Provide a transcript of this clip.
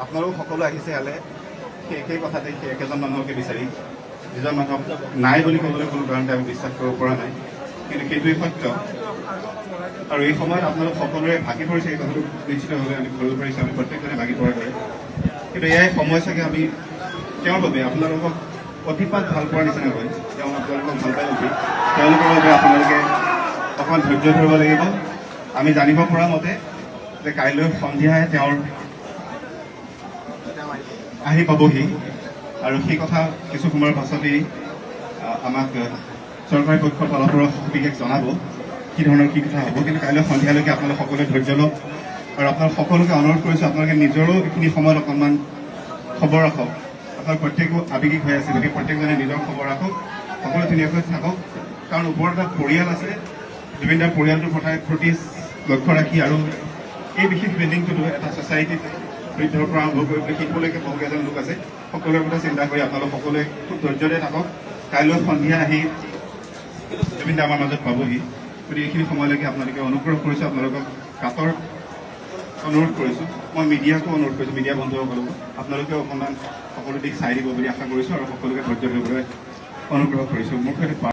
আপোনালোক সকলো আহিছে ইয়ালৈ সেই কথাতে সেই একেজন মানুহকে বিচাৰি যিজন মানুহক নাই বুলি ক'বলৈ কোনো কাৰণতে আমি বিশ্বাস কৰিব পৰা নাই, কিন্তু সেইটোৱেই সত্য। আৰু এই সময়ত আপোনালোক সকলোৰে ভাগি পৰিছে, এই কথাটো নিশ্চিতভাৱে আমি ধৰিব পাৰিছোঁ, আমি প্ৰত্যেকজনে ভাগি পৰাৰ দৰে। কিন্তু এয়াই সময় চাগে আমি তেওঁৰ বাবে আপোনালোকক অতিপাত ভাল পোৱাৰ নিচিনা হয়, তেওঁ আপোনালোকক ভাল পাই উঠি তেওঁলোকৰ বাবে আপোনালোকে অকণমান ধৈৰ্য ধৰিব লাগিব। আমি জানিব পৰা মতে যে কাইলৈ সন্ধিয়াই তেওঁৰ আহি পাবহি, আৰু সেই কথা কিছু সময়ৰ পাছতেই আমাক চৰকাৰী পক্ষৰ ফালৰ পৰা সবিশেষ জনাব কি ধৰণৰ কি কথা হ'ব। কিন্তু কাইলৈ সন্ধিয়ালৈকে আপোনালোক সকলোৱে ধৈৰ্য লওক, আৰু আপোনালোক সকলোকে অনুৰোধ কৰিছোঁ আপোনালোকে নিজৰো এইখিনি সময়ত অকণমান খবৰ ৰাখক। আপোনালোক প্ৰত্যেকো আৱেগিক হৈ আছে, গতিকে প্ৰত্যেকজনে নিজৰ খবৰ ৰাখক, সকলো ধুনীয়াকৈ থাকক, কাৰণ ওপৰত এটা পৰিয়াল আছে। জুবিনদাৰ পৰিয়ালটোৰ প্ৰতি লক্ষ্য ৰাখি আৰু এই বিশেষ বিল্ডিংটোতো এটা ছ'চাইটিত বৃদ্ধৰ পৰা আৰম্ভ কৰি শিশুলৈকে বহুকেইজন লোক আছে, সকলোৰে কথা চিন্তা কৰি আপোনালোক সকলোৱে খুব ধৈৰ্যৰে থাকক। কাইলৈ সন্ধিয়া আহি জুবিনদা আমাৰ মাজত পাবহি, গতিকে এইখিনি সময়লৈকে আপোনালোকে অনুগ্ৰহ কৰিছোঁ, আপোনালোকক কাটৰ অনুৰোধ কৰিছোঁ। মই মিডিয়াকো অনুৰোধ কৰিছোঁ, মিডিয়া বন্ধুসকলকো আপোনালোকেও অকণমান সকলো দিশ চাই দিব বুলি আশা কৰিছোঁ, আৰু সকলোকে ধৈৰ্য ধৰিবলৈ অনুগ্ৰহ কৰিছোঁ। মোৰ সৈতে